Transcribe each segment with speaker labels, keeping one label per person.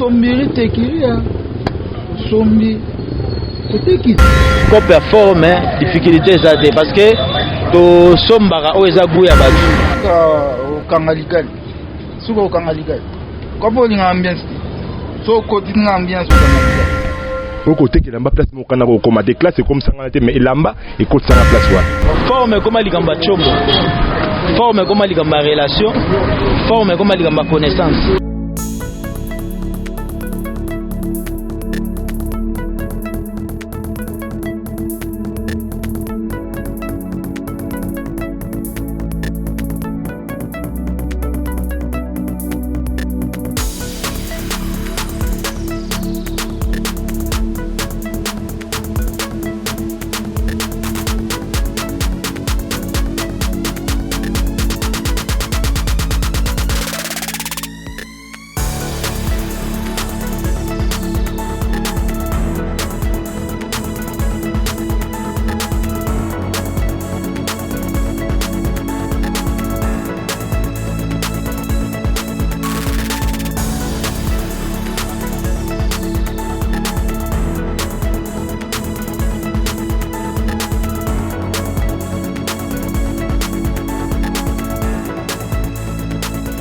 Speaker 1: sombiri tekiria sombi teki
Speaker 2: ko performe difficulté ça parce que to sombara o eza goût ya batu
Speaker 1: kangalikali suko kangalikali ko linga ambiance so côté linga ambiance kangalikali
Speaker 3: oko tekela mba place mo kana ko koma de classe comme ça ngana te mais elamba et ko tsanga place wa
Speaker 2: forme comme likamba chombo forme comme likamba relation forme comme likamba connaissance.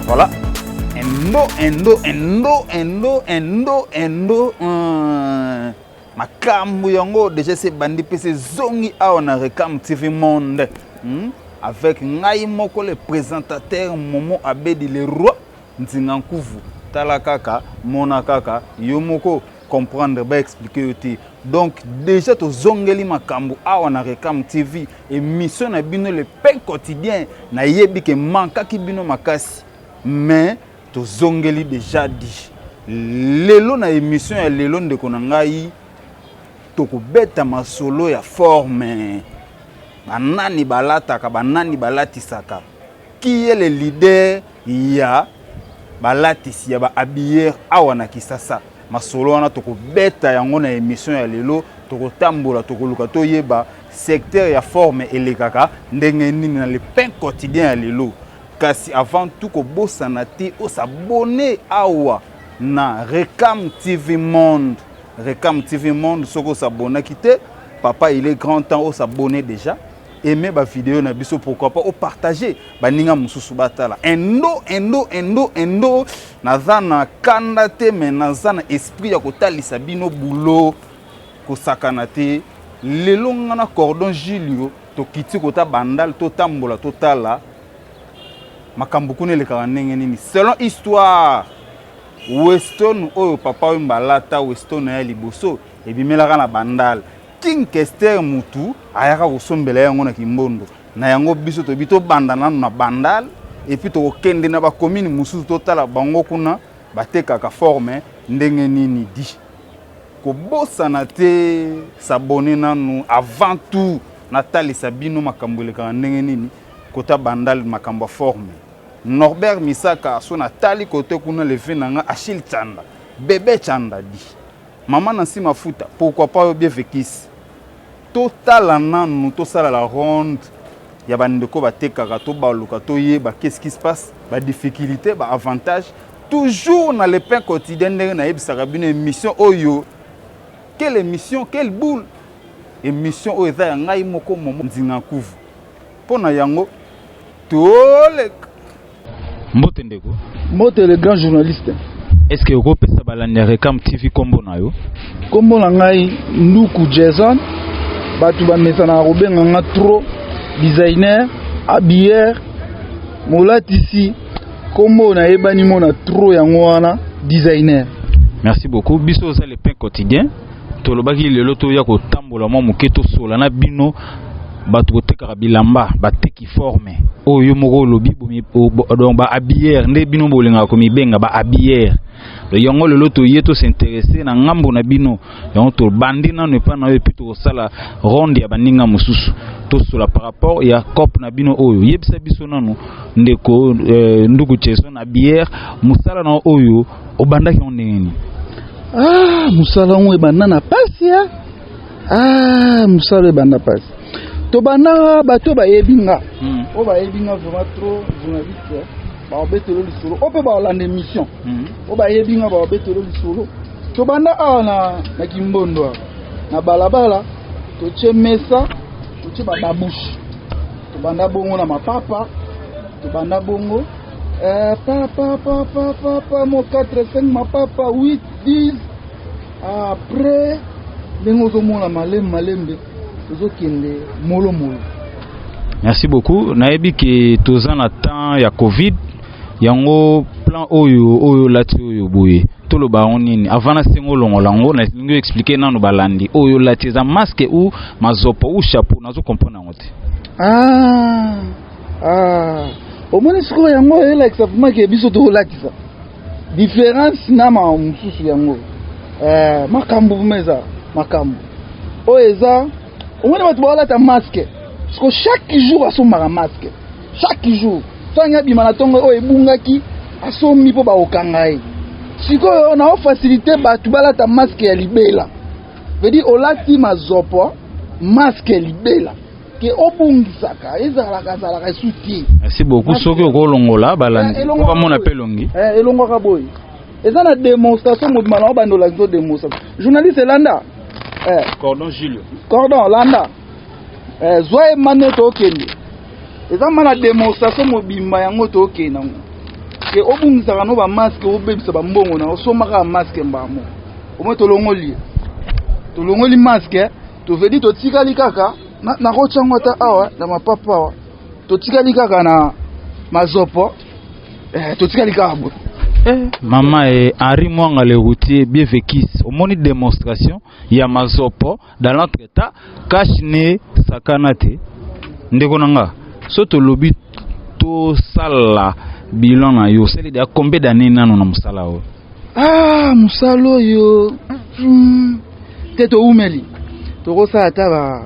Speaker 4: Voilà. Endo. Makambu yango déjà c'est bandi pese zongi awa na Rekam TV Monde. Avec ngai moko le présentateur Momo Abedi le roi Nzingankuvu. Tala kaka, mona kaka, yo moko comprendre ba expliquer yote. Donc déjà to zongeli makambu awa na Rekam TV émission na bino le pain quotidien na yebi ke manka ki bino makasi. Mais to zongeli déjà dit lelo na émission ya lelo ndeko na ngai to kubeta masolo ya forme banani balataka banani balatisaka qui est le leader ya balatisi ya ba habilleur awa na Kisasa masolo wana to kubeta yango na émission ya lelo to kotambola to koluka to yeba secteur ya forme elekaka ndenge nini na le pain quotidien ya lelo. Kasi avant tout ko bosana te o s'abonner awa na Rekam TV Monde. Rekam TV Monde soko s'abonner kité papa il est grand temps o s'abonner déjà aimer ba vidéo na biso pourquoi pas o partager ba ninga mususu batala endo nazana kanda te mais nazana esprit ya kotalisa bino boulot ko sakana te lelo ngana cordon Julio to kiti kota bandal to tambola totala makambu kune le kanenge nini selon histoire Weston oyo papa mbalata Weston ya liboso ebimelaka na bandal King Kester mutu ayaka kosombela yango na Kimbondo na yango biso to bito bandana na bandal et puis to kende na ba commune mususu totala bango kuna batekaka forme ndenge nini di ko bosana te s'abonner nanu avant tout Nathalie Sabino makambu le kanenge nini kota bandal makamba forme Norbert Misaka so Nathalie kote kuna levé nanga Achille Chanda bébé Chanda di maman nansi mafuta pourquoi pas bien vekis total nanu to sala la ronde ya bandeko batekaka to baluka to yeba qu'est-ce qui se passe ba difficulté ba avantage toujours dans le pain quotidien na yebisaka bino émission oyo quelle émission quelle boule émission oyo za ngai moko Momo Nzingankuvu pona yango tole
Speaker 5: Mbote ndeko
Speaker 1: Mbote le grand journaliste.
Speaker 5: Est-ce que vous pesa balanda Rekam TV kombo na yo
Speaker 1: kombo na ngai Nduku Jason batu ba mesana robenga nga trop designer habilleur molatisi kombo na yebani mona trop yango wana designer.
Speaker 5: Merci beaucoup biso za le pain quotidien tolobaki lelo to ya ko tambola mo muketo sola na bino batu kotekaka bilamba bateki forme oyo moko lobi donc ba habilleur nde bino bolinga ko mibenga ba habilleur le yango lelo to yeto s'intéresser na ngambo na bino yango to bandi na ne pas na plutôt sala ronde ya baninga mususu to sola par rapport ya cop na bino oyo yebisa biso nanu ndeko Nduku Jason habilleur musala na oyo obandaki ondeni
Speaker 1: musala ngwe banana pasi ya musala banana pasi to bana bato ba yebinga o ba yebinga vraiment trop journaliste ba betelo lisolo ope ba olanda émission o ba yebinga ba betelo lisolo to banda na Kimbondo na balabala to chemesa to chiba babushi to banda bongo na mapapa to banda bongo papa mo 4 5 mapapa 8 10 après bengo zo mona malembe to kende molo.
Speaker 5: Merci beaucoup. Naebi ke toza na temps ya Covid yango plan oyo lati oyo boye tolo ba onini avant na sengo longolango na lingo expliquer nanu balandi oyo lati za masque ou mazopo ou chapeau nazo comprendre ngote
Speaker 1: omoni siko yango ela exactement ke biso to lati sa différence na ma mususu yango makambo meza makambo oeza omoni batu ba lata masque parce que chaque jour asomaka masque chaque jour sanya bimana tongo o ebungaki asomi po ba okangai sikoyo na facilité batu balata masque ya libela veut olati mazopo masque ya libela ke obungisaka ezalaka suti.
Speaker 5: Merci beaucoup soki okolongola balandi ko ba mona pelongi
Speaker 1: elongo ka boy eza na démonstration mo bimana bandola zo démonstration journaliste landa
Speaker 5: Cordon Julio
Speaker 1: Cordon landa zoe maneto okende eza mana démonstration mobimba yango to okende nango ke obungisaka no ba masque obebisa ba mbongo na osomaka masque mbamo omo tolongoli masque to vedi to tikali kaka na kochango ta awa na mapapa awa to tikali kaka na mazopo to tikali kaka bo
Speaker 5: Mama Henri Mwanga le routier bien vécu omoni démonstration ya mazopo dans notre état kashne sakanate ndeko nanga soto lobi to sala bilan na yo c'est de combien d'années nanu na musala o
Speaker 1: musalo yo teto umeli to ko sa ta ba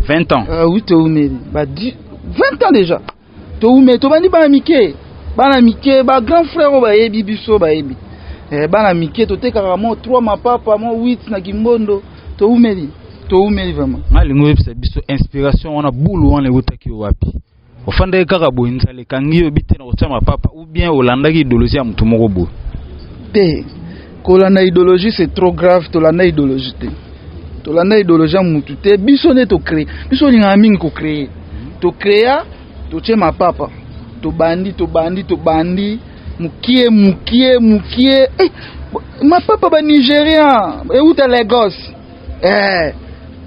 Speaker 5: 20 ans
Speaker 1: oui to umeli ba 20 ans déjà to umeli to bani ba mike ba grand frère ba yebi biso ba yebi bana mike to tekaka mo 3 mapapa mo 8 na Kimbondo to umeli vraiment
Speaker 5: ngalingo yebisa biso inspiration wana bulu wana utaki wapi ofanda kaka boyinza le kangiyo bitena ochama papa ou bien olandaki idéologie ya mutu moko bo
Speaker 1: te kolanda idéologie c'est trop grave to landa idéologie te to landa idéologie ya mutu te biso ne to créer biso linga mingi ko créer to créer to chema papa to bandi mukie ma papa ba nigérien et où ta Lagos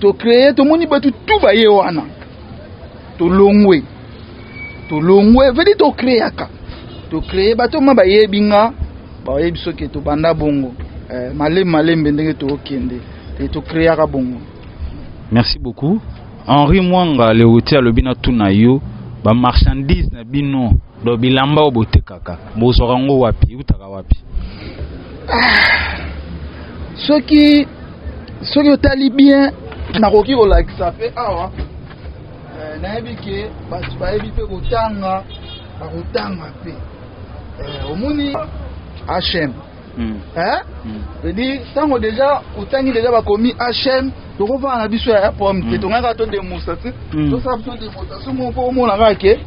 Speaker 1: to créer to moni batu tout ba ye wana to longwe veut dire to créer aka to créer bato ma ba ye binga ba ye biso ke to banda bongo malembe ndenge to okende to créer aka bongo.
Speaker 5: Merci beaucoup. Henri Mwanga le routier lobina tuna yo ba marchandise na bino do bilamba obote kaka bosoka ngo wapi utaka wapi
Speaker 1: soki otali bien nakoki kolakisa pe awa nayebi ke bato bayebi pe kotanga bakotanga pe omoni HM veut ntango deja otangi deja bakomi HM tokofana na biso ya pomme te tongaka to démonstration tosala biso démonstration moko omonaka ke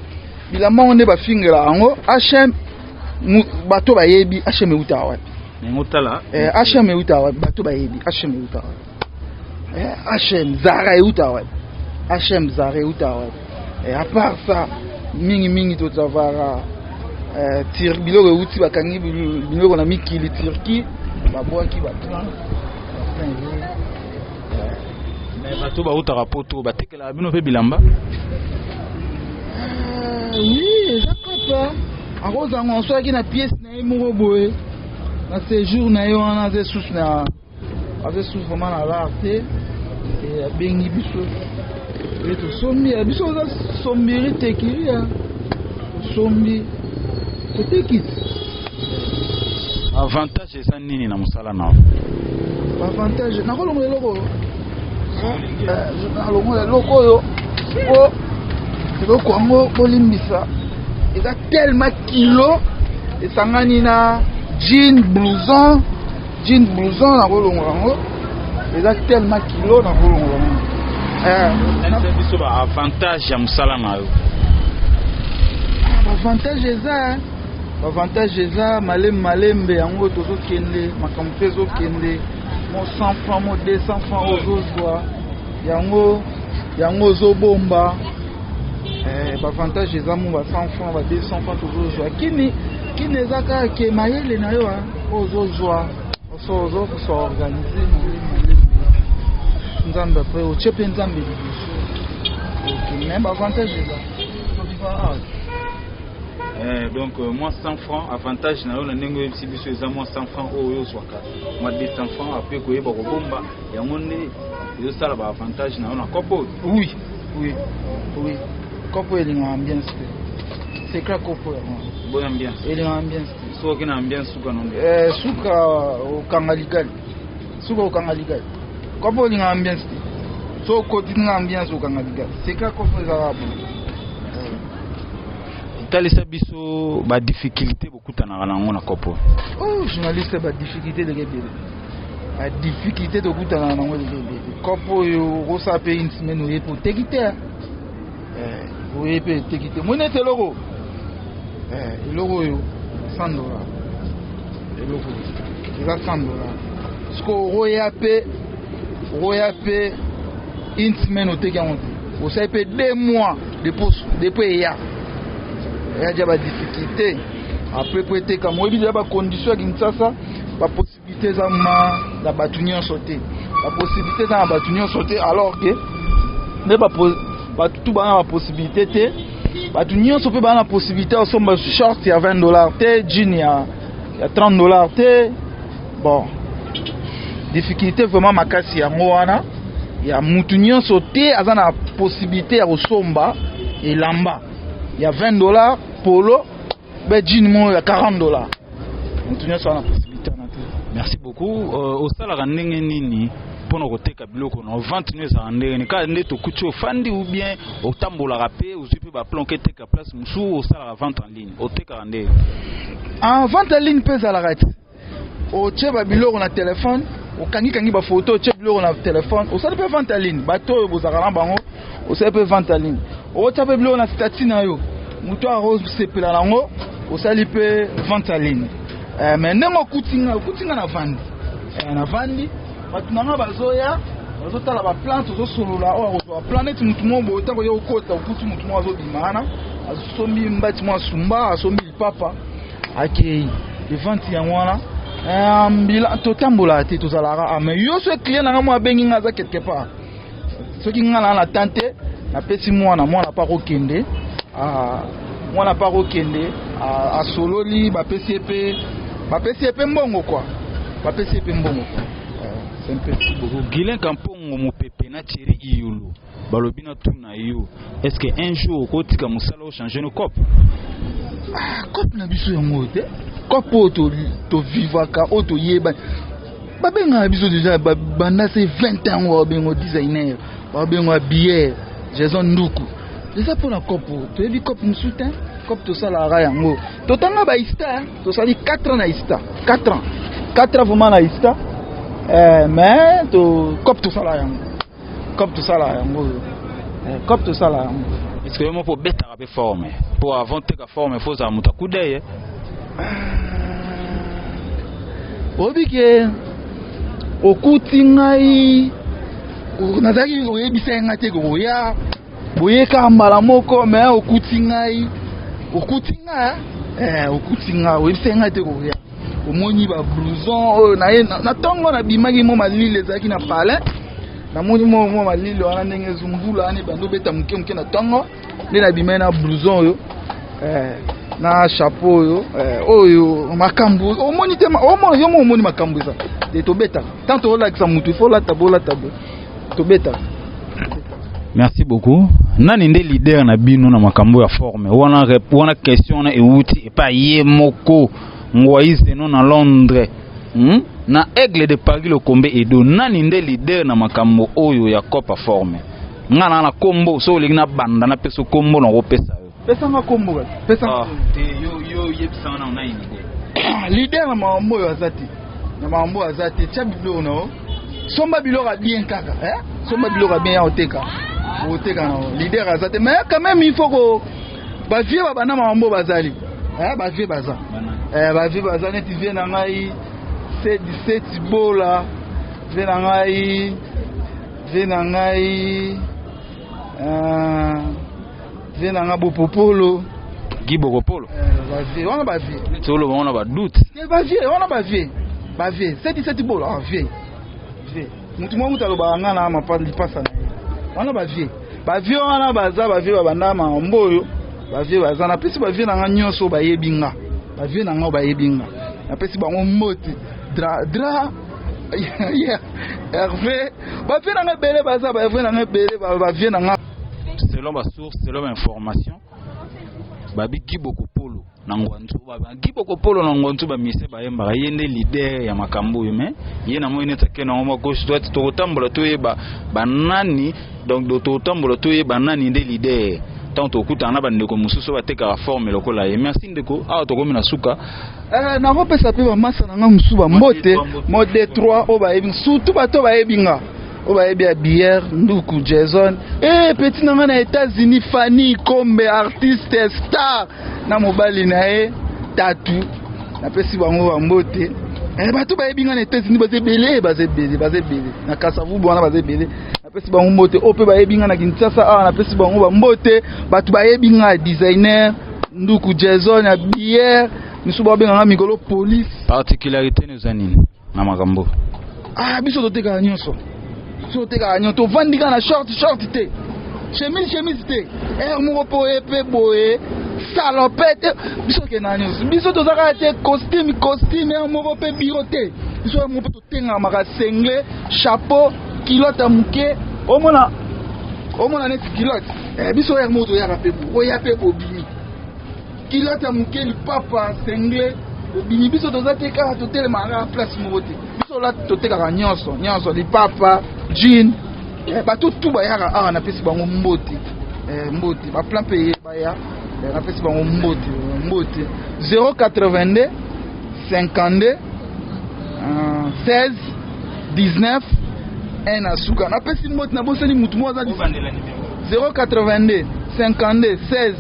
Speaker 1: bilamba ngo nde bafingela yango HM bato bayebi HM eutaka wapi HM eutaka wapi bato bayebi HM eutaka wapi HM Zara eutaka wapi HM Zara eutaka wapi à part ça mingi tozavaka biloko euti bakangi biloko na mikili Turquie babwaki bato
Speaker 5: bato bautaka poto batekela bino mpe bilamba
Speaker 1: oui eza kaka akozanga osoki na pièce na ye moko boye na séjour na ye wana aza susu vraiment na lar te abengi biso tosombi biso oza sombiri tekili tosombi totekisi
Speaker 5: avantage eza nini na mosala nao
Speaker 1: avantage nakolongola eloko nalongola eloko oyo po eloko yango bolimbisa eza tellement kilo esangani na jean blouson nakolongola yango eza tellement kilo nakolongola yango
Speaker 5: biso ba avantage ya mosala na yo
Speaker 1: avantage eza avantage eza malembe yango tozokende makambo mpe ezokende mo 100 francs mo 200 francs ozozwa yango ozobomba avantage eza mo ba 100 francs ba 200 francs tozozwa kini eza kaka ke mayele na yo ozozwa ozo organize malembe nzambe apres otie mpe nzambe liboso même avantage eza
Speaker 5: donc moi 100 francs avantage na yo na ndenge oyebisi biso eza moi 100 francs oyo ozwaka moi 200 francs apres koyeba kobomba yango nde ezosala ba avantage na yo na kopo.
Speaker 1: Oui kopo elinga ambiance te c'est clair kopo yango
Speaker 5: boya ambiance
Speaker 1: elinga ambiance te
Speaker 5: soki na ambiance suka nonde
Speaker 1: suka okanga ligali kopo elinga ambiance te so kotinga ambiance okanga ligali c'est clair kopo ezala bon
Speaker 5: talisa biso ba difficulté bokutanaka nango na kopo.
Speaker 1: Journaliste ba difficulté de gebele ba difficulté de kutana nango de gebele kopo yo rosa pe une semaine oye pour tekite oye pe tekite monete logo logo yo $100 logo eza $100 sko roya pe une semaine oteki yango te osa pe 2 mois depuis ya déjà ba difficulté après prêter comme oui déjà ba condition à Kinshasa ba possibilité za ma la batunion sauter la possibilité za batunion sauter alors que ne ba tout ba possibilité te batunion sauter ba na possibilité au somba short il y a $20 te jean il y a $30 te bon difficulté vraiment makasi ya ngwana ya mutunyo sauter azana possibilité ya somba et lamba. Il y a $20 polo, jean mo il y a $40. On tient ça la possibilité.
Speaker 5: Merci beaucoup. Au salaire ndenge nini pour koteka biloko na vente ne za ndenge ka nde to kucho fandi ou bien au tambola rapé ou tu peux ba planquer teka place musu au salaire vente en ligne. Au teka ndenge.
Speaker 1: En vente en ligne pesa la rate. Au tcheba biloko na téléphone, au kangi ba photo tcheba biloko na téléphone, au ça peut vente en ligne. Bato bozakala bango, au ça peut vente en ligne. Au tape bilo na statut na yo muto a rose sepela nango osali pe vente en ligne mais ndemo kutinga na vandi batu nanga bazoya bazotala ba plante ozosolola o ba planète mutu mombo tango yo kota okuti mutu mo azobimana asombi mbati mo sumba asombi papa akei de vente ya mwana mbila totambola te tozalara mais yo so client nanga mo abengi ngaza quelque part soki ngana na tante na pesi mwana pa kokende a sololi ba pesi epe mbongo quoi c'est un peu
Speaker 5: beaucoup Guilain Kampongo mopepe na Thierry Iyulu balobi na tuna yo est-ce que un jour kotika musala o changer no cop
Speaker 1: na biso yango te cop to vivaka to yeba babenga biso déjà banda c'est 20 ans wa bengo designer wa bengo habillé Jason Nduku. Déjà pour la copo, tu as vu copo musutin, copo to sala ra yango. To tanga ba ista, to sali 4 ans na ista. 4 ans. 4 ans vraiment na ista. Mais to copo to sala yango. Copo to sala yango. Copo to sala yango.
Speaker 5: Est-ce que moi pour beta rabe forme, pour avant te ka forme faut ça muta kudeye.
Speaker 1: Obike okutingai nazaki oyebisa nga te koya boyeka mbala moko mais okutinga oyebisa nga te koya omoni ba blouson na tongo na bimaki mo malile ezalaki na palais na moni mo malile wana ndenge zumbula ani bando beta muke na tongo nde na bimai na blouson oyo na chapeau oyo makambo omoni te omoni makambo eza de tobeta tant olakisa mutu il faut la tabola tobeta.
Speaker 5: Merci beaucoup. Nani nde leader na bino na makambo ya forme wana question na euti et pas yemoko ngwaize non na Londres na Aigle de Paris le kombe edo nani nde leader na makambo oyo ya Copa forme ngana na kombo so lingna banda na peso kombo na kopesa yo
Speaker 1: pesa nga kombo pesa
Speaker 5: te yo yebisa na una idée
Speaker 1: leader na mambo yo azati tia biblo no somba bilora bien kaka somba bilora bien oteka na leader azati mais quand même il faut ba vie ba bana mambo bazali ba vie baza ba vie baza neti vie na ngai C17 bola vie na ngai vie na nga bopopolo
Speaker 5: Gibokopolo
Speaker 1: ba vie wana ba vie
Speaker 5: solo wana ba doute
Speaker 1: ba vie wana ba vie C17 bola vie mutu mo mutalo ba nga na mapandi pasa na wana ba vie wana baza ba vie ba banda mamboyo ba vie baza na pesi ba vie na nga nyonso ba yebinga ba vie na nga ba yebinga na pesi ba moti dra Hervé ba vie na nga bele baza ba vie na nga bele ba vie na nga
Speaker 5: selon ma source selon ma information babi Gibokopolo na ngwantu baba Gibokopolo na ngwantu ba mise ba yemba yende leader ya makambo mais yena mo ineta ke na mo gauche droite to tambola to yeba banani donc do to tambola to yeba nani nde leader tant to kutana ba ndeko mususu ba teka forme lokola ye merci ndeko a to komi na suka
Speaker 1: na ko pesa pe ba masa na nga musuba mbote mode 3 o ba yebi surtout ba to ba yebinga o ba yebi bière nduku Jason petit na nga na États-Unis Fanny Kombe artiste star na mobali na e tatu na pesi bango ba mbote bato ba yebinga na États-Unis bazebele na Kasavubu wana bazebele na pesi bango mbote ope ba yebinga na Kinshasa na pesi bango ba mbote bato ba yebinga designer nduku Jason ya bière misuba benga mikolo police
Speaker 5: particularité nous anine na makambo
Speaker 1: biso toteka nyonso to vandika na short te chemise te moko po epe boye salopette biso ke na nyonso biso tozaka te costume moko pe biro te biso moko totenga maka sengle chapeau kilote muke omona neti kilote biso moko toyaka pe oya pe bobini kilote muke lipapa sengle bini biso tozate kaka totelemaka place moko te biso la totekaka nyonso lipapa jean bato tu bayaka awa na pesi bango mbote ba plan paye baya na pesi bango mbote 082 52 16 19 1 asuka na pesi mbote na bosani mutu mo azali 082 52 16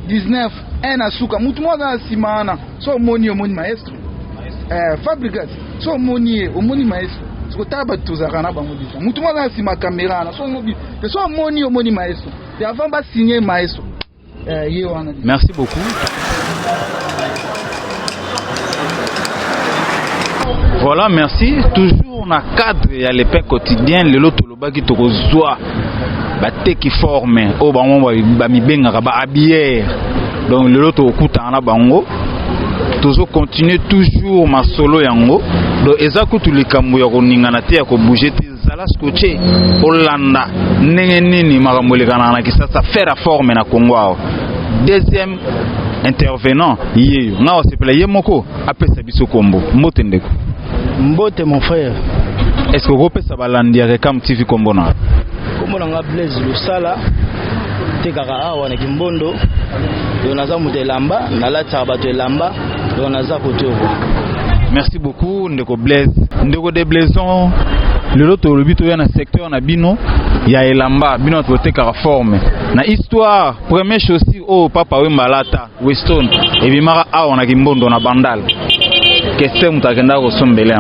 Speaker 1: 19 1 asuka mutu mo azali simana so omoni maestro fabricant so omoni maestro so taba tuzaka na bango bisa mutu mo azali sima kamera na so mobi so omoni maestro et avant ba signer maestro ye wana.
Speaker 5: Merci beaucoup. Voilà, merci. Toujours na cadre ya le pain quotidien lelo tolobaki tokozwa bateki forme o bango ba mibengaka ba habillère donc lelo tokuta na bango tozo continuer toujours ma solo yango donc ezako tulikambo ya koningana te ya ko bouger te zala scotché Hollanda ndenge nini makambo lekana na kisasa faire forme na Congo. Deuxième intervenant yeyo ngawa sepela yemoko apesa biso kombo mbote ndeko
Speaker 2: mbote mon frère.
Speaker 5: Est-ce que vous pouvez balandi avec un petit combo na
Speaker 2: kombo nga Blaise Lusala tekaka awa na Kimbondo yo naza muté lamba na lata bato lamba yo naza kotoko.
Speaker 5: Merci beaucoup ndeko Blaise ndeko de Blaison le loto le bito ya na secteur na bino ya elamba bino to tekaka forme na histoire première chose au papa Wembalata Weston et bimara awa na Kimbondo na Bandal kese mutakenda ko sombele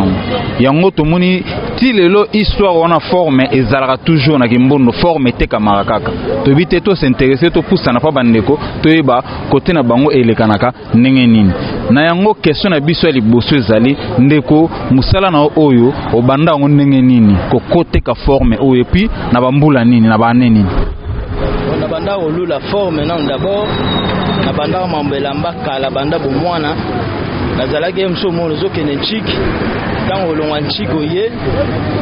Speaker 5: yango to moni ti lelo histoire wana forme ezalaka toujours na Kimbondo forme teka marakaka to bite to s'intéresser to poussa na pa bandeko to yeba côté na bango elekanaka ndenge nini na yango question na biso ya liboso ezali ndeko musala na oyo obanda ngo ndenge nini ko côté ka forme oyo puis na bambula nini na bane nini
Speaker 2: na banda olula forme non d'abord na banda mambelamba kala banda bomwana nazalaki mso mono zokene chiki tango olongwa nchiko ye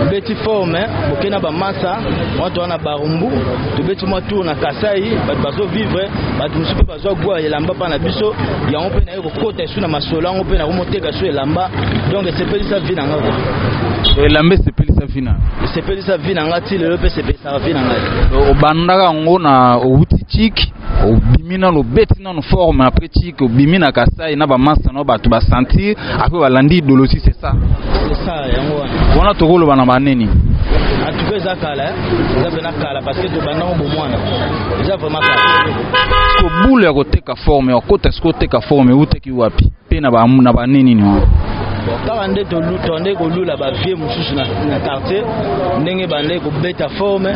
Speaker 2: beti forme bokena ba masa watu wana barumbu to beti mwa tour na Kasai bato bazo vivre bato musupe bazo gwa elamba pa na biso ya on pe na yoko kota su na masolo on pe na komoteka su elamba donc c'est pas ça vie na ngako
Speaker 5: elamba c'est pas ça vie na
Speaker 2: c'est pas ça vie na ngati le pe c'est pas ça vie na ngati
Speaker 5: obandaka ngo na outi chiki obimina no betina no forme après tique obimina kasai na ba master no ba tu ba sentir après ba landi dolosi c'est ça
Speaker 2: yango
Speaker 5: wana tokolo bana baneni
Speaker 2: en tout cas ça kala parce que to bana mo mwana ça vraiment kala
Speaker 5: ko boule ya koteka forme ya kota sko teka forme uteki wapi pe na baneni ni
Speaker 2: kaka nde tonde kolula bavie mosusu na quartier ndenge bande kobeta forme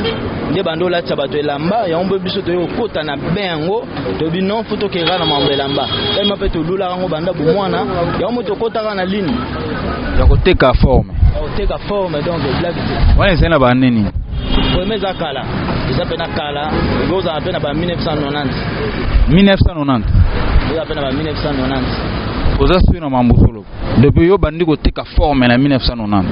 Speaker 2: nde bande olatisa bato elamba yango mpe biso toye kokota na be yango toyebi non fo tokeka na mambo elamba telema mpe tolulaka yango banda bomwana yango mpe tokotaka na ligne
Speaker 5: ya koteka forme
Speaker 2: donc blague te
Speaker 5: wana ezali na baneni
Speaker 2: premier eza kala eza mpe na kala ekozala mpe na ba 1990 eza mpe na ba 1990
Speaker 5: oza sui na mambo solo depuis yo bandi koteka forme na 1990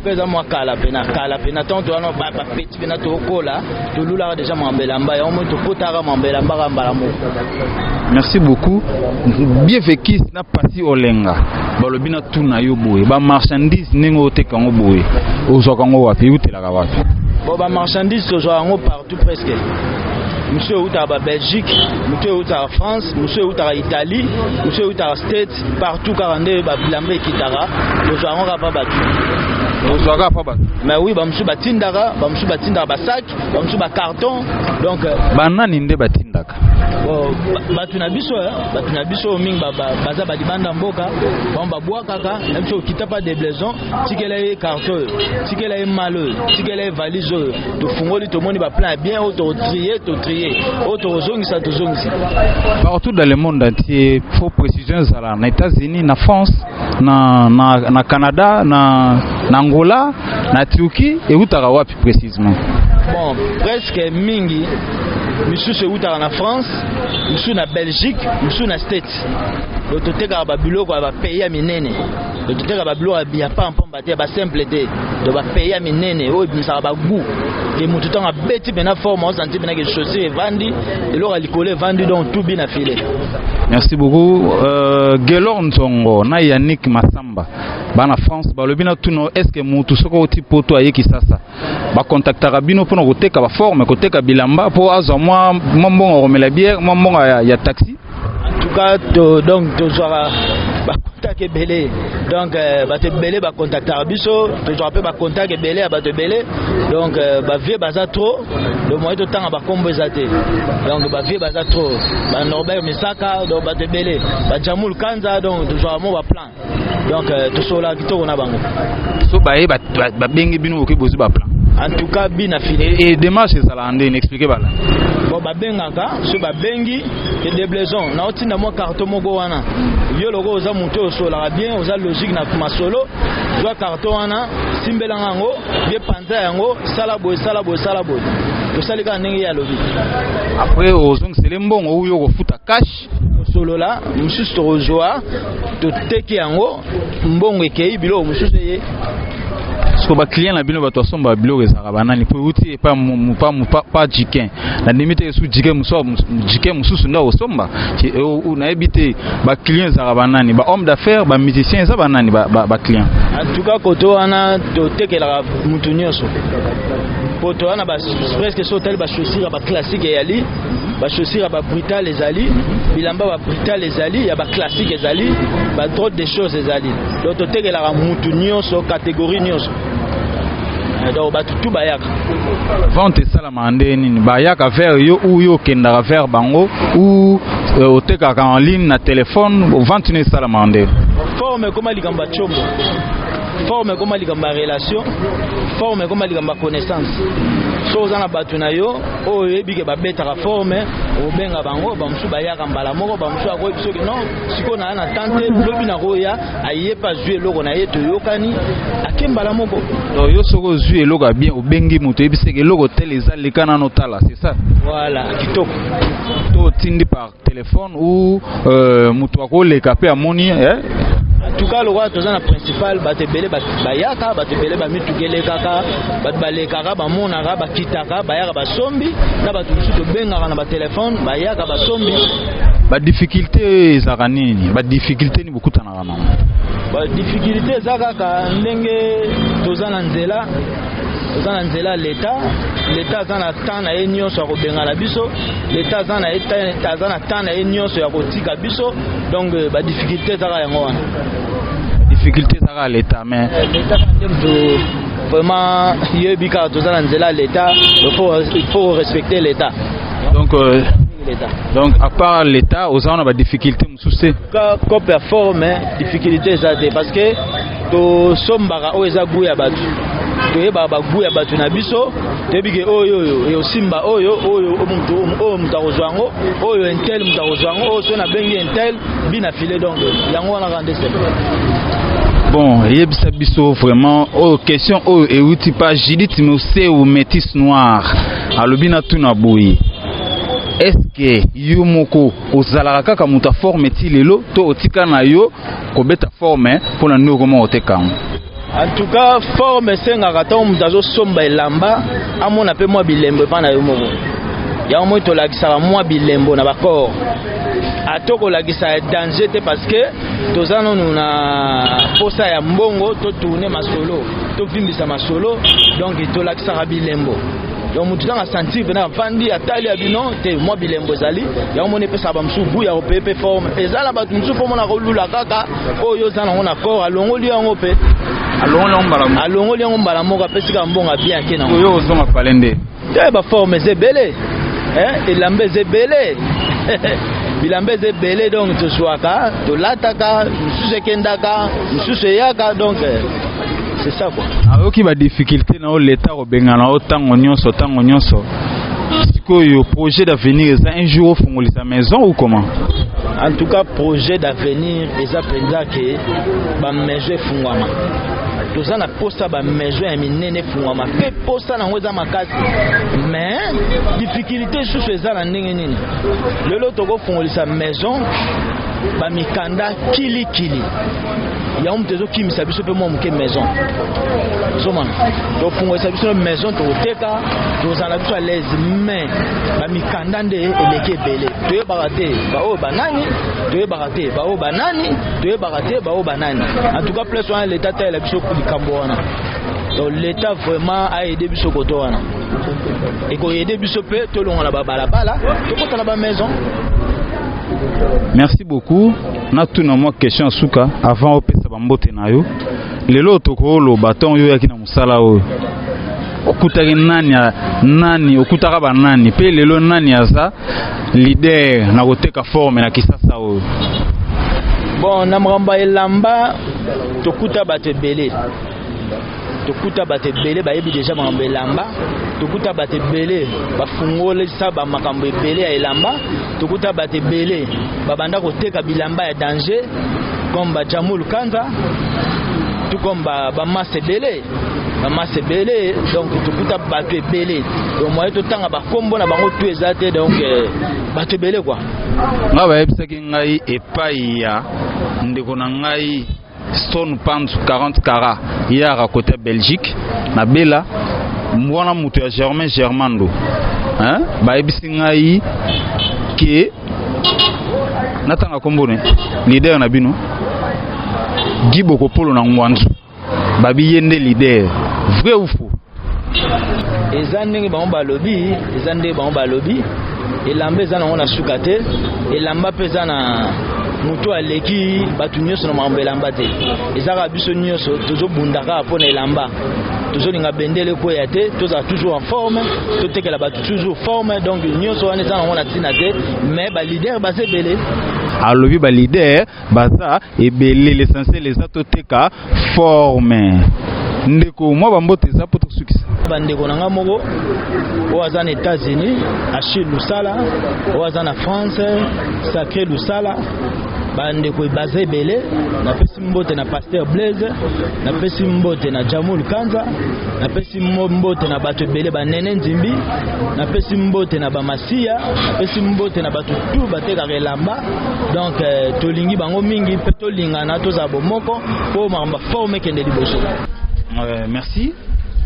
Speaker 2: peza mwa kala pena tant wana ba petit pena tokola tolulaka déjà mambelamba ya omo tokotaka mambelamba ka mbala moko.
Speaker 5: Merci beaucoup. Bien vécu na pasi olenga balobi na tuna yo boye ba marchandise ningo oteka ngo boye ozoka ngo wapi utelaka wapi
Speaker 2: bon ba marchandise tozoka ngo partout presque. Monsieur Outa à Belgique, monsieur Outa à France, monsieur Outa à Italie, monsieur Outa à States, partout car on est Bilambe Kitara, nous avons pas battu. Mais oui, bah monsieur Batindara, bah monsieur Batindara basak, bah monsieur carton, donc.
Speaker 5: Banani nde Batindaka.
Speaker 2: Batunabiso ming baza badibanda mboka, bah bois kaka, même chose qui t'a pas des blaisons, si qu'elle est carton, si qu'elle est malheureux, si qu'elle est valise, de fungoli tout le monde va plein bien, auto trier.
Speaker 5: Partout dans le monde entier, il faut préciser ça. Les États-Unis, la France, na Canada, na Angola, na Turquie et où t'as plus précisément.
Speaker 2: Bon, presque mingi. Monsieur se où t'as en France, monsieur na Belgique, monsieur na States. Le toté ka babulo ko ba payer à minene. Le toté ka babulo a pas en pomba te ba simple te. De ba payer à minene, o bisa ba goût. Et mon tout a bêti bena forme, on sentit bena que chaussures vendi et l'or alicole vendu donc tout bien affilé.
Speaker 5: Merci beaucoup. Gelor Nzongo na Yannick Massamba. Bana France, ba le bina tuno est-ce que mutu soko tipo to ayeki sasa. Ba contactera bino pour koteka ba forme, koteka bilamba pour azo moi mbongo romela bière, mbongo ya taxi.
Speaker 2: En tout cas donc tozora ba contact belé. Donc ba te belé ba contactera biso, tozora pe ba contact belé ba te belé. Donc ba vie baza trop, le moyen de temps ba kombo ezate. Donc ba vie baza trop. Ba Norbert Misaka donc ba te belé. Ba Jamul Kanza donc tozora mo ba plan. Donc tout cela kitoko na bango.
Speaker 5: So ba bengi bino oki bozu ba plan.
Speaker 2: En tout cas bien affiné.
Speaker 5: Et démarche ça là ndé expliquer bala.
Speaker 2: Bon ba bengaka so ba bengi et des blaisons na otinda mo carton moko wana. Yo logo oza monter so la bien oza logique na kuma solo. Zo carton wana simbela ngango bien panza yango sala boy. To salika ndenge ya lobi.
Speaker 5: Après ozong selembongo oyo ko futa cash
Speaker 2: solo là mususu to joa to teki yango mbongo ekei bilo mususu ye.
Speaker 5: Parce que ba client na bino bato somba bilo ezaka banani po uti pas jiken na limite su jiken mususu ndo osomba na ebite ba client ezaka banani ba homme d'affaires ba musicien ezaka banani ba client.
Speaker 2: En tout cas koto wana to tekela mutu nyonso poto wana ba presque so tel ba chaussure ba classique yali ba chaussure ba brutal ezali bilamba ba brutal ezali ya ba classique ezali ba trop de choses ezali donc to tekela mutu nyonso catégorie nyonso. Donc tout bayaka
Speaker 5: vente salama ndeni bayaka vers yo ou yo kenda vers bango ou oteka en ligne na téléphone vente ne salama ndeni
Speaker 2: forme comme ligamba chombo forme comme ligamba relation forme comme ligamba connaissance so za na batu na yo o yebi ke babetaka forme o benga bango ba musu bayaka mbala moko ba musu akoyi biso ke non siko na tante lobi na roya aye pas jouer loko na yeto yokani akembala moko
Speaker 5: donc yo soko jouer loko bien o bengi muto yebise ke loko teleza lekana no tala c'est ça
Speaker 2: voilà kitoko
Speaker 5: to tindi par téléphone ou muto akoleka pe amoni
Speaker 2: en tout cas le roi tozana principal batebele bayaka batebele ba mitugele kaka batbaleka ba monaka ba kitaka bayaka ba sombi na batu mususu benga na ba téléphone bayaka ba sombi
Speaker 5: ba difficulté ezaka nini ba difficulté ni bokutana kana
Speaker 2: ba difficulté ezaka ka ndenge tozana nzela ozana nzela l'état azana temps na ye nyonso ya kobengana biso, l'état azana temps na ye nyonso ya kotika biso, donc ba difficulté ezaka yango wana.
Speaker 5: Difficulté ezaka l'état, mais
Speaker 2: l'état vraiment yebi kaka tozana nzela l'état, il faut respecter l'état.
Speaker 5: Donc à part l'état, aux gens on a des difficultés moussoussé.
Speaker 2: Quand performe difficulté ça parce que to sombaka o eza guya batu. To yeba ba guya batu na biso, to bige oyo e simba oyo muta ozwango, oyo intel muta ozwango, o so na bengi intel bina filé donc yango wana rende c'est.
Speaker 5: Bon, yebisa biso vraiment oh question oh et outi pas Judith Moussé ou métis noir. Alobina tuna boyi. Est-ce que yo moko ozalaka kaka muta forme ti lelo to otika na yo ko beta forme pour na no comment oteka?
Speaker 2: En tout cas forme senga ta muta somba elamba amona pe moi bilembo pa na yo moko. Ya mo to lakisa moi bilembo na ba corps. Atoko lakisa danger te parce que tozana na posa ya mbongo to tourner masolo to vimbisa masolo donc to lakisa bilembo. Donc mutu tanga sentir bena vandi atali abino te moi bilembo zali ya moni pesa ba msubu ya opepe forme ezala ba msubu forme na kolula kaka oyo zana ona corps alongoli yango pe alongoli yango mbala moko pesika mbonga bien kena
Speaker 5: oyo ozonga palende
Speaker 2: te ba forme zebele elambe zebele bilambe zebele donc to swaka to lataka msuse kendaka msuse yaka donc c'est ça quoi.
Speaker 5: Alors qui va difficulté na l'état obengana otango nyonso sikoyo projet d'avenir ça un jour fongoli sa maison ou comment?
Speaker 2: En tout cas projet d'avenir eza penza ke ba meje fungwama tozana posa ba meje ya minene fungwama pe posa na ngoza makasi mais difficulté sous eza na ndenge nini lelo toko fongoli sa maison ba mikanda kili ya mtezo kimisa biso pe mo muke maison zoma to fungo sa biso maison to teka to zana biso à l'aise mais ba mikanda nde eleke bele to yebaka te ba o banani to yebaka te ba o banani to yebaka te ba o banani en tout cas plus on l'état ta la biso ku likambo wana donc l'état vraiment a aidé biso koto wana et ko aider biso pe to longa na ba balabala to kota na ba maison.
Speaker 5: Merci beaucoup. Na tuna moi question suka avant opesa bambote na yo. Lelo toko lo baton yo yakina musala o. Okutaki nani okutaka ba nani pe lelo nani aza leader na koteka forme na kisasa o.
Speaker 2: Bon na mramba elamba tokuta bato belé. Tokuta bato belé ba yebi déjà mramba elamba. Tokuta bato belé ba fungole sa ba makambo belé ya elamba. Tokuta bato belé babanda koteka bilamba ya danger comme ba Jamul Kanza tout comme ba masse belé donc tokuta bato belé donc moi to tanga ba kombo na bango tout ezate donc bato belé quoi
Speaker 5: nga ba yebisaki ngai epai ya ndeko na ngai Stone Pants 40 Cara hier côté Belgique na bela mwana mutu ya Germando hein ba yebisi ngai ke natanga kombone leader na bino Giboko Polo na Ngwanzu babi yende leader vrai ou faux?
Speaker 2: Ezandenge ba lobby elamba ezana ngona sukate elamba peza na mutu aleki batu nyonso na mambo elamba te ezaka biso nyonso tozo bundaka pona elamba tozo linga bendele ko ya te toza toujours en forme to tekela batu toujours forme donc nyonso wana ezana ngona tina te mais ba leader base belé
Speaker 5: alobi ba leader baza ebele l'essentiel les atoteka forme ndeko moi bambote za poto sukisa
Speaker 2: bandeko nanga moko oaza na États-Unis Achille Lusala oaza na France Sacré Lusala bandeko baze belé na pesi mbote na Pasteur Blaise na pesi mbote na Jamul Kanza na pesi mbote na bato belé ba Nene Nzimbi na pesi mbote na Bamasia na pesi mbote na bato tout bateka relamba donc tolingi bango mingi pe tolinga na toza bomoko po mamba forme kende liboso.
Speaker 5: Merci.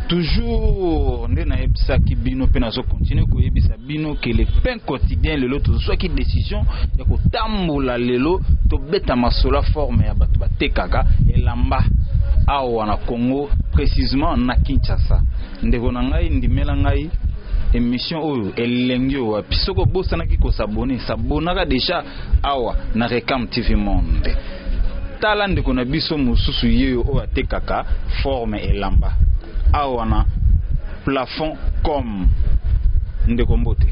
Speaker 5: Toujours na ebisa ki bino pe nazo continuer ko ebisa bino que le pain quotidien lelo to soit ki décision ya ko tambola lelo to beta masola forme ya bato batekaka elamba awa na Congo précisément na Kinshasa ndeko na ngai ndimela ngai émission oyo elengio wa pisoko bosana ki ko sabonaka déjà awa na Rekam TV Monde tala ndeko na biso mususu yeyo o atekaka forme elamba awa na plafond comme ndeko mbote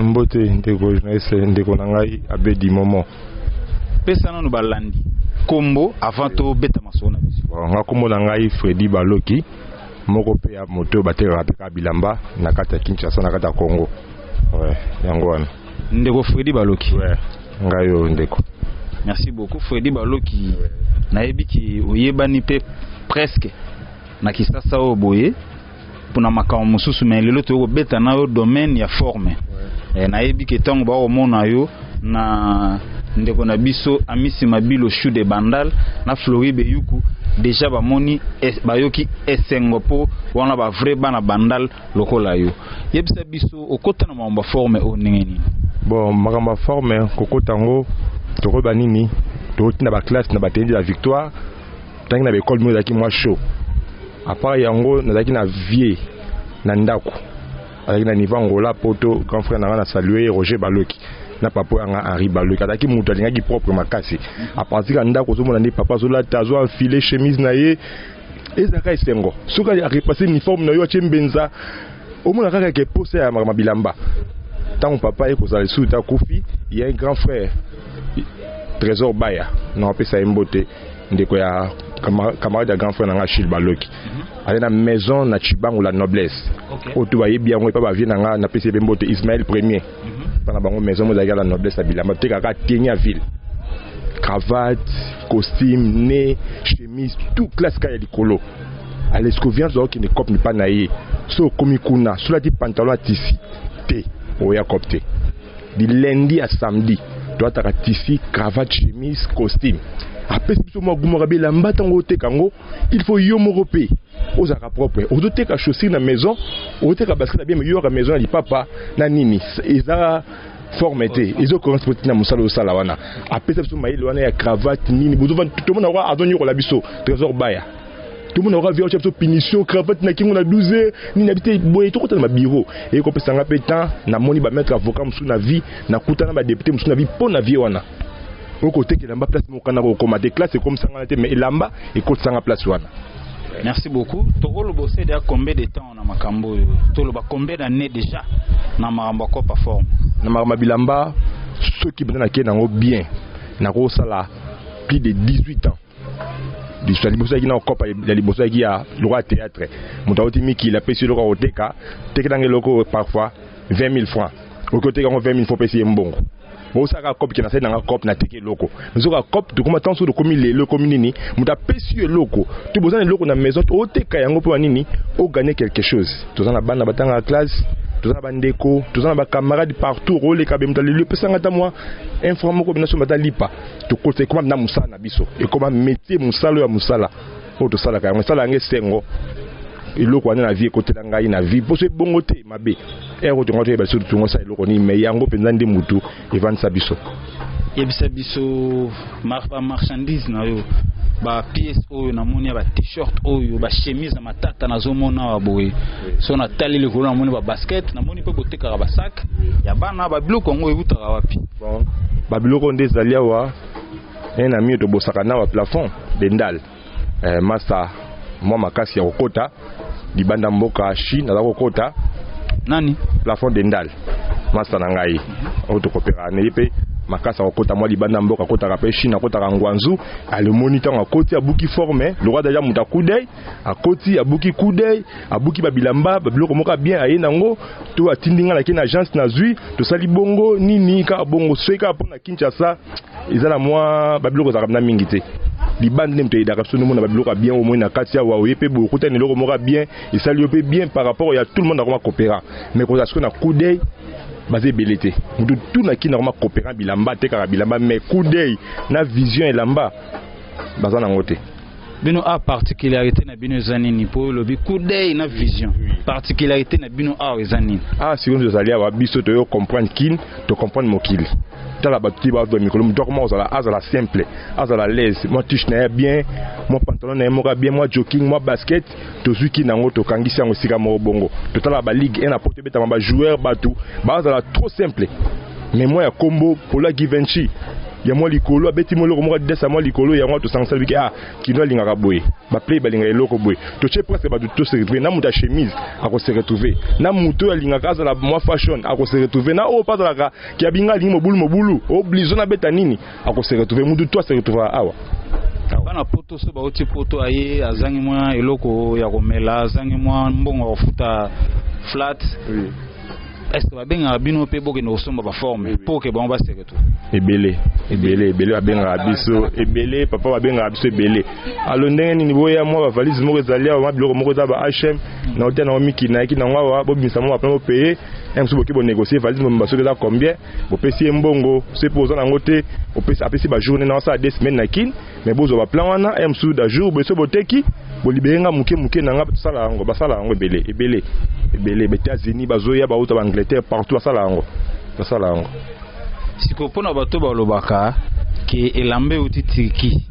Speaker 3: mbote ndeko journaliste ndeko na ngai abedi momo
Speaker 5: pesa nanu balandi kombo avant to beta masona biso
Speaker 3: nga kombo na ngai Fredi Baloki moko pe ya moto bateka peka bilamba na kata Kinshasa na kata Congo yango wana
Speaker 5: ndeko Fredi Baloki
Speaker 3: ngayo ndeko.
Speaker 5: Merci beaucoup Fredi Baloki nayebi ki oyebani pe presque na kisasa o boye pona makao mususu mais lelo to beta na yo domaine ya forme nayebi ki tango ba omona yo na ndeko na biso Amisi Mabilo Chou de Bandal na Flori Beyuku déjà ba moni bayoki esengo po wana ba vrai bana Bandal lokola yo yebisa biso okota na mamba forme o ningeni
Speaker 3: bon makamba forme kokota ngo toko banini to tina ba classe na ba tendi la victoire tangi na ba école mo zaki moi chaud à part yango na zaki na vie na ndako avec na niveau ngola poto grand frère na saluer Roger Baloki na papa anga Henri Baloki ataki mutu alingaki propre makasi à partir ya ndako zo mona ndi papa zo la tazo enfiler chemise na ye ezaka esengo soka a repasser uniforme na yo chembenza au mona kaka ke pose ya mabilamba tant papa e ko za sous ta kofi il y a un grand frère Trésor Baya na opesa mbote ndeko ya camarade ya grand frère na Achille Baloki aller na maison na Chibango la noblesse oto ba yebi yango pa ba vie na na pese mbote Ismaël premier pana bango maison mo la noblesse à bilamba te kaka tenia ville cravate costume nez chemise tout classe ka ya likolo à l'escovian zo qui ne cop ni pas naie so komi kuna so la di pantalon tisi te oya copte di lundi à samedi doit ta tisi cravate chemise costume après si moi gumora bilamba tango te kango il faut yo morope ozaka propre ozote ka chaussure na maison ozote ka basket na bien yo ka maison ali papa na nini eza formité ezo correspond na musalo sala wana après ça maïlo wana ya cravate nini bozo tout le monde aura azonyo ko la biso Trésor Baya tout le monde aura vu chef punition cravate na kingo na 12h ni habité boye to kota na bureau et ko pesa nga petan na moni ba mettre avocat musu na vie na kutana ba député musu na vie po na vie wana au côté que lamba place mokana ko commander classe comme ça ngana te mais lamba et ko sanga place wana.
Speaker 5: Merci beaucoup. Tokolo bossé déjà combien de temps na makambo tolo ba combien d'années déjà na makambo ko perform
Speaker 3: na makambo bilamba ceux qui bana ke nango bien na ko sala plus de 18 ans du sali bossa qui na kopa ya libosa qui a droit théâtre mutauti miki la pesi loko oteka teke dange loko parfois 20 000 francs au côté quand 20 000 faut payer mbongo bosaka cop qui na sait na cop na teke loko nzoka cop to comment tant sur de commis le communini muta pesi loko to bozana loko na maison oteka yango po nini o gagner quelque chose to na bana batanga classe to na bandeko to na ba camarades partout role ka bemta le pesa ngata moi informe ko bination bata lipa to ko c'est comment na musala na biso et comment métier musalo ya musala o to sala ka musala nge sengo iloko wana na vie côté la ngai na vie poso bongo te mabe ero to ngoto ba so to ngosa iloko ni me yango penza ndi mutu evan sabiso
Speaker 5: yebisa biso marchandise na yo ba pièce oyo na moni ba t-shirt oyo ba chemise na matata na zo mona wa boye so na tali le ko na moni ba basket na moni pe boteka ba sac ya bana ba biloko ngo ebutaka wapi
Speaker 3: bon ba biloko ndezali wa na mi to bosaka na wa plafond dendal masa moi makasi ya kokota libanda mboka Chine na kokota
Speaker 5: nani
Speaker 3: plafond dendal masa na ngai auto kopera ne pe makasa kokota moi libanda mboka kota ka pe Chine kota ka ngwanzu ale moniteur akoti abuki forme le roi d'ailleurs muta kudei akoti abuki kudei abuki babilamba babiloko moka bien aye nango to atindinga na kina agence na zui to sali bongo nini ka bongo sweka pona Kinshasa ezala moi babiloko za kamna mingi te libande ne mtei daka sono mona babiloko bien au moins na kati ya wawe pe beaucoup te ne loko moka bien et sali pe bien par rapport ya tout le monde na coopéra mais ko ça na kudei basé belité mutu tout na kina koma coopérant bilamba te kaka bilamba mais coup d'œil na vision elamba bazana ngote
Speaker 5: bino a particularité na bino zanini pour le coup d'œil na vision particularité na bino a zanini
Speaker 3: si on nous allait avoir biso to comprendre kin to comprendre mokili tala batuti ba do mikolo mutoko mo azala simple azala l'aise moi touche na bien moi pantalon na mo bien moi jogging moi basket to zuki nango to kangisi yango sika mo bongo to tala ba ligue 1 apporter beta ba joueur batu ba azala trop simple mais moi ya combo pour la Givenchy ya moi likolo abeti mo loko mo desa moi likolo ya moi to sangsa biki kino lingaka boye ba play ba linga eloko boye to che presque ba to se retrouver na muta chemise ako se retrouver na muto ya lingaka azala moi fashion ako se retrouver na o pas la ki abinga lingi mobulu oblizo na beta nini ako se retrouver mutu to se retrouver awa
Speaker 5: bana poto so ba oti poto aye azangi mwa eloko ya komela azangi mwa mbongo kofuta flat est-ce que babenga bino pe boke no somba ba forme pour que bon ba se retrouver
Speaker 3: ebele babenga biso ebele papa babenga biso ebele alo ndenge nini boya mwa ba valise moko ezali awa biloko moko za ba HM na hotel na miki na ki na ngwa bo bimisa mo apena payer emso boki bo négocier valise mo baso za combien bo pesi mbongo c'est pour ça nango te bo pesi apesi ba journée na ça 2 semaines na kin mais bozo ba plan wana emso da jour bo so boteki bo libérenga muke na nga sala yango basala yango ebele États-Unis bazoya ba uta ba Angleterre partout basala yango
Speaker 5: siko pona bato balobaka ke elambe uti Turquie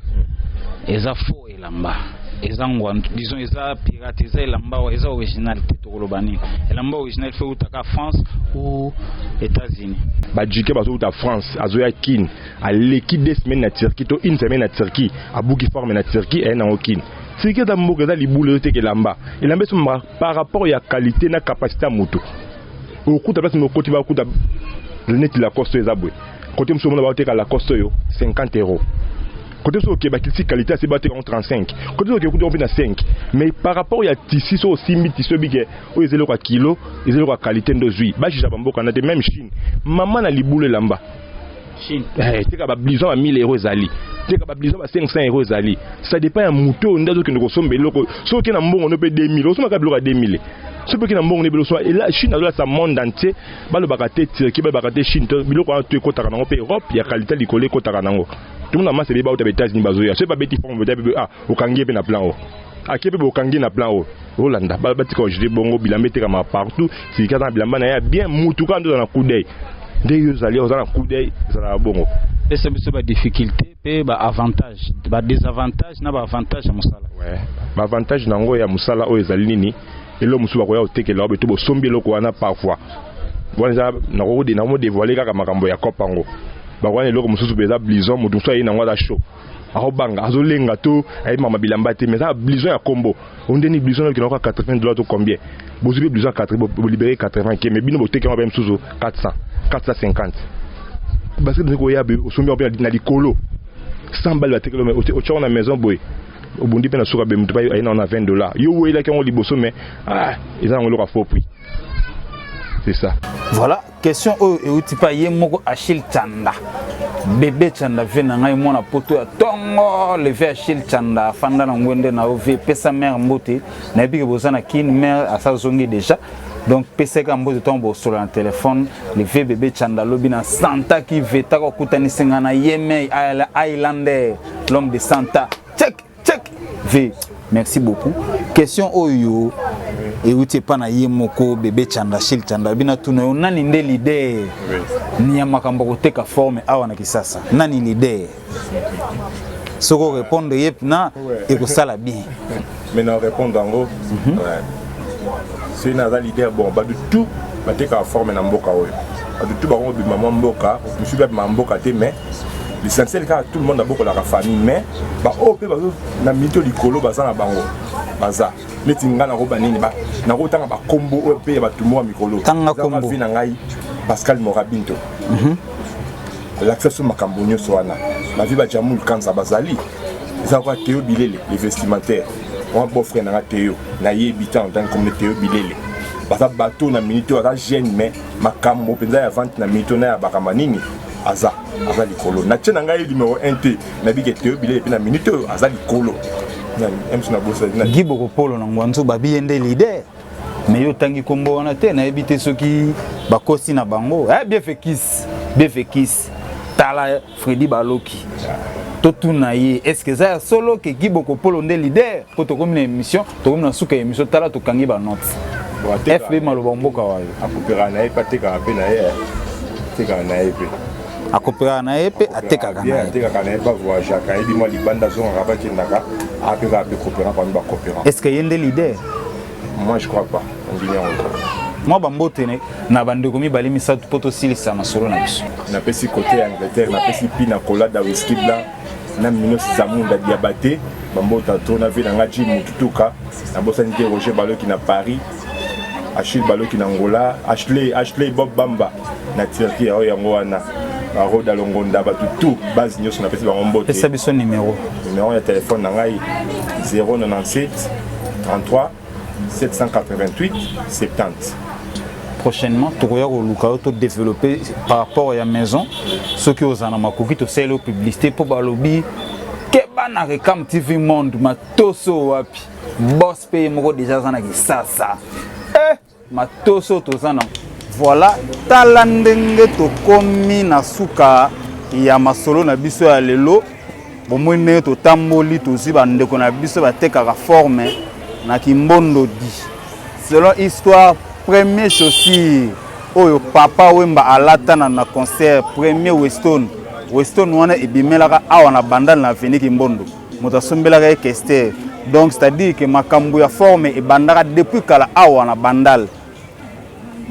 Speaker 5: eza faux elamba eza ngwandu disons eza pirate eza elamba eza original te kolobani elamba original fait utaka France ou États-Unis
Speaker 3: badjike bazo uta France azoya kin aleki 2 semaines na Turquie to 1 semaine na Turquie abuki forme na Turquie et na okin Turquie da mboka za libule te ke elamba so par rapport ya qualité na capacité moto okuta place mokoti ba kuta le net la coste ezabwe côté mso mona ba oteka la coste yo 50 €. Côté so ke ba kiti qualité c'est ba te 35. Côté so ke kuta on na 5. Mais par rapport ya tissu so simbi tissu bige o ezelo kwa kilo ezelo kwa qualité ndozui ba jija bamboka na te même Chine maman na libule lamba
Speaker 5: Chine
Speaker 3: teka ba blison à 1000 € ezali teka ba blison à 500 € ezali ça dépend ya muto ndazo ke ndokosombe loko so ke na mbongo no pe 2000 osoma ka biloko 2000 ce qui na mbongo ne belo so et la Chine dans sa monde entier balo bakate Turquie ba bakate Chine biloko to ekota kanango pe Europe ya qualité likole ekota kanango tout le monde amasse be ba uta États-Unis bazoya c'est pas beti forme be okangi pe na plan o akepe be okangi na plan o Hollanda ba batika ojide bongo bilambe te kama partout si ka na bilamba na ya bien mutuka ndo na coup d'œil de yo zali o za coup d'œil za bongo
Speaker 5: et c'est ba difficulté pe ba avantage ba désavantage na ba avantage ya musala
Speaker 3: ouais ba avantage nango ya musala o ezali nini elo musu bakoya otekela beto bo sombi eloko wana parfois wana na ko de na mo dévoiler kaka makambo ya kopango bakwana eloko mususu beza blison mutu so ayi na ngwa da show aho banga azolenga to ayi mama bilamba te mais ça blison ya combo on deni blison qui na kwa $80 to combien bozubi blison 80 bo libérer 80 ke mais bino bo tekela ba mususu 450 parce que ko ya be sombi na likolo 100 balles tekela mais au chona maison boy au bondi pe na soka be mutu ba ayi na $20 yo wela ke on liboso mais ils ont le faux prix. C'est ça.
Speaker 4: Voilà, question où tu pas yemoko Achille Chanda. Bébé Chanda vient ngai mona poto ya tongo levé Achille Chanda fanda na ngwende na ove pesa mère mbote na biki bozana kin mère asa zongi déjà. Donc PC ka mbote tombo sur le téléphone levé bébé Chanda lobi na Santa qui veta ko kutani singana yeme Islander l'homme de Santa. Check V. Merci beaucoup. Question oyo et où tu pas na yemoko bébé Chanda Achille Chanda bina tuno nani nde l'idée ni ya makambo koteka forme awa na kisasa nani l'idée soko répondre yep na et ko sala bien
Speaker 3: mais non répondre en gros c'est na l'idée bon ba du tout ba teka forme na mboka oyo ba du tout ba ko bi maman mboka je suis pas mboka te mais l'essentiel car tout le monde a beaucoup la famille mais ba o pe ba na mito likolo baza na bango baza neti ngana ko banini ba na ko tanga ba kombo o pe ba tumo mikolo
Speaker 4: tanga kombo
Speaker 3: vina ngai Pascal Morabinto l'accès makambo nyoso wana la vie ba jamul kanza bazali za kwa Théo Bilele les vestimentaires on beau frère na Théo na yebita en tant comme Théo Bilele baza bateau na minute wa jeune mais makambo penza ya vente na minute na ya bakamanini aza likolo na tena ngai numéro 1 te na bige Théo Bilele na minute aza likolo na bossa na
Speaker 4: giboko polo na ngwanzo babiende leader mais yo tangi kombo wana te na ebite soki bakosi na bango bien fait kiss tala Freddy Baloki totunaye est-ce que ça solo que Giboko Polo nde leader pour to comme une émission to comme na suka émission tala to kangi ba note FB maloba mboka wayo
Speaker 3: akopera na epa teka pe na ye teka na epe
Speaker 4: akopera na epe ateka kana
Speaker 3: teka kana epa voyage ka ebi mo libanda zo ngaba kindaka apeka pe kopera pa ba kopera
Speaker 4: est-ce que yende leader
Speaker 3: moi je crois pas on dit rien
Speaker 4: moi bambote na bandeko mibali misatu poto silisa masolo na biso
Speaker 3: na pesi côté Angleterre na pesi pina colada whisky blanc na minos zamunda diabaté bambota to na ve na ngaji mututuka na bosa nike Roger Baloki na Paris Achille Baloki na Angola Ashley Bob Bamba na Turquie ya yango wana Roda Longonda ba tout base nyos na pesi bambote
Speaker 4: pesa biso numéro
Speaker 3: ya téléphone na ngai 097 33 788 70.
Speaker 4: Prochainement, tu vas développer par rapport à la maison ce que vous avez makoki to selo publicité pour balobi ke bana rekam TV Monde matoso wapi boss pay moko déjà zana ki sasa matoso to zana voilà tala ndenge to komi na suka ya masolo na biso ya lelo bomone to tamboli to ziba ndeko na biso batekaka forme na kimbondo di selon histoire premier chaussure oyo papa wemba alata na concert premier Weston wana ebimelaka awa na bandal na veni kimbondo moto asombelaka ekester donc c'est-à-dire que makambo ya forme e bandaka depuis kala awa na bandal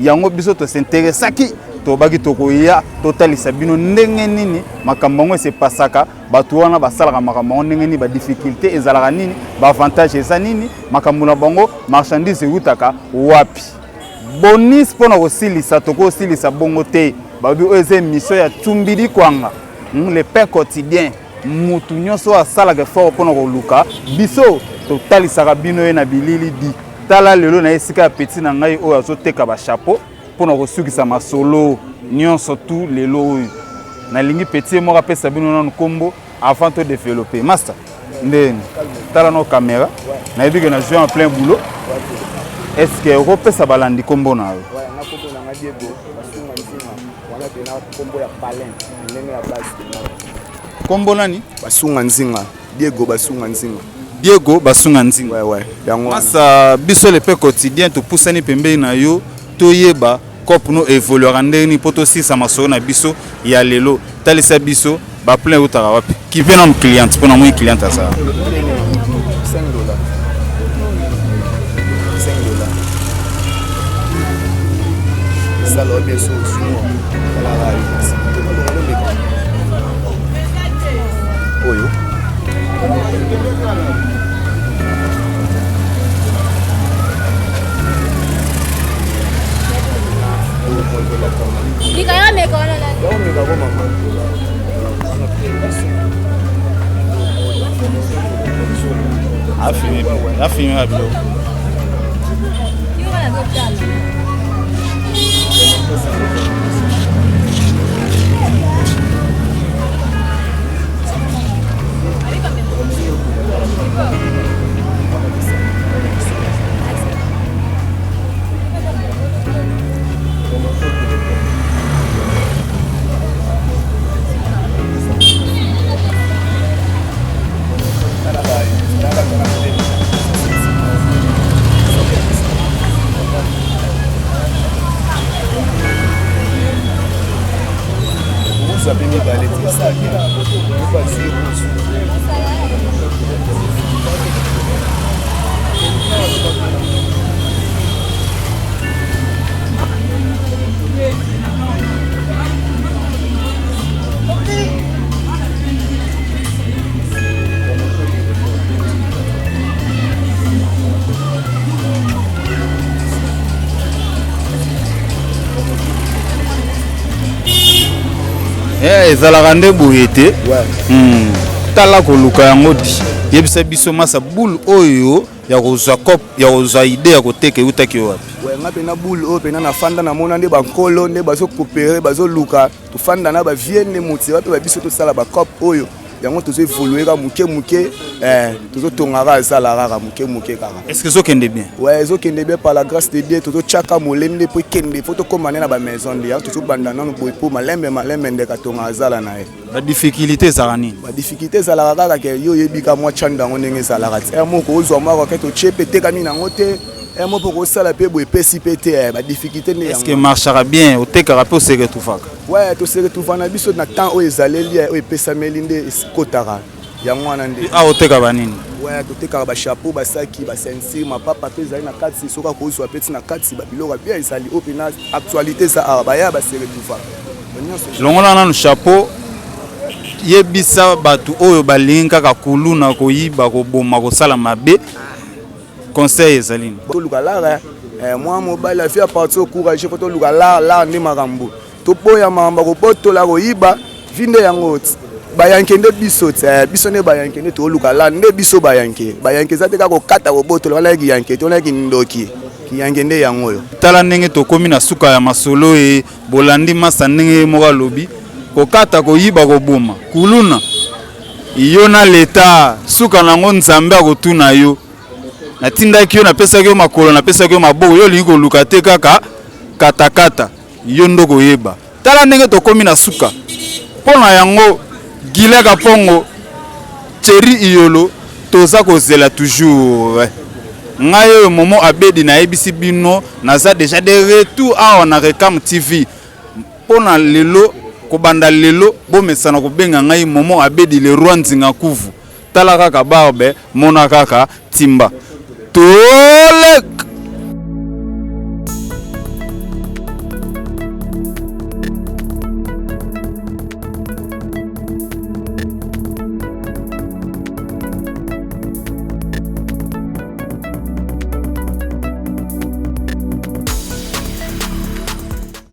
Speaker 4: yango biso to s'intéressaki to baki to koya totalisa bino ndenge nini makambo ngo se pasaka batu wana basalaka makambo ndenge nini ba difficulté ezalaka nini ba avantage eza nini makambo na bango marchandise utaka wapi bonus pona kosilisa to kosilisa bongo te babi oze mission ya tumbidi kwanga le pain quotidien mutu nyonso asalaka fort pona koluka biso totalisaka bino na bilili di tala lelo na esika petit na ngai oyo azoteka ba chapeau pona kosukisa masolo nyonso tout lelo oyo na lingi petit mo rapesa bino na nkombo avant de développer master ndeni tala no caméra na yebike na jouer en plein boulot est-ce que repesa balandi kombo na yo
Speaker 6: na kombo na Diego basunga nzima wana pena kombo ya Palin ndenge ya base
Speaker 4: kombo nani
Speaker 6: basunga nzinga Diego basunga nzinga
Speaker 4: ouais
Speaker 6: yango
Speaker 4: masa biso le pe quotidien to pusani pembe na yo to yeba cop no évoluera ndeni poto sisa masolo na biso ya lelo talisa biso ba plein utaka wapi qui vient en client pour moi client à ça
Speaker 6: $5 ça lo bien sûr oyo
Speaker 7: Dikaya me kono la.
Speaker 6: Yo me kago mama.
Speaker 4: Afimi habilo.
Speaker 7: Yo wala goptal.
Speaker 1: ezalaka nde boye te tala koluka yango di yebisa biso masa boule oyo ya kozwa cop ya kozwa ide ya koteka eutaki wapi
Speaker 6: nga pena boule oyo pena na fanda na mona nde bankolo nde bazokopere bazoluka tofanda na bavie nde motiva mpe babiso tosala bacop oyo yango tozo évoluer ka muke tozo tongara ezala kaka muke kaka.
Speaker 4: Est-ce que zo kende bien?
Speaker 6: Ouais, zo kende bien par la grâce de Dieu, tozo chaka molende po kende photo komane na ba maison de ya tozo bandana no boy po malembe ndeka tonga ezala na ye.
Speaker 4: Ba difficulté za nini?
Speaker 6: Ba difficulté za la kaka ke yo yebika mwa chanda ngo ndenge za la kati. Moko ozwa mwa ka to chepe te kami na ngote. Moko ko sala pe boy pesi pété ba difficulté ne.
Speaker 4: Est-ce que marchera bien au te karape au se retrouver?
Speaker 6: Ouais, to se retrouver na biso na temps o ezaleli o epesa melinde kotara. Yango wana nde.
Speaker 4: Ah au te ka banini?
Speaker 6: Ouais, to te ka ba chapeau ba saki ba sensi ma papa pe zali na kati soka ko zo apeti na kati ba biloko bien ezali opina actualité ça ba ya ba se retrouver.
Speaker 4: Longola na chapeau yebisa batu oyo balinga ka kuluna ko yiba ko boma ko sala mabe. Conseil ezali.
Speaker 6: To lukala moi mobile la vie à partir au courage faut to lukala la ndi makambo. To boya mamba ko botola ko yiba vinde yango bayankende biso biso ne bayankende to lukala nde biso bayanke zate ka ko kata ko botola wala ki yanke to na ki ndoki ki yankende yango yo.
Speaker 4: Tala ndenge to komi na suka ya masolo e bolandi masa ndenge moka lobi ko kata ko yiba ko boma kuluna iyo na leta suka nango nzambe akotuna yo na tindaki yo na pesa yo makolo na pesa yo maboko yo lingo luka te kaka kata yo ndoko yeba tala ndenge to komi na suka pona yango gileka pongo cheri iyolo toza kozela toujours ngai momo abedi na ebisi bino naza déjà de retour awa na Rekam TV pona lelo kobanda lelo bomesana kobenga ngai momo abedi le roi nzinga kuvu tala kaka barbe mona kaka timba tole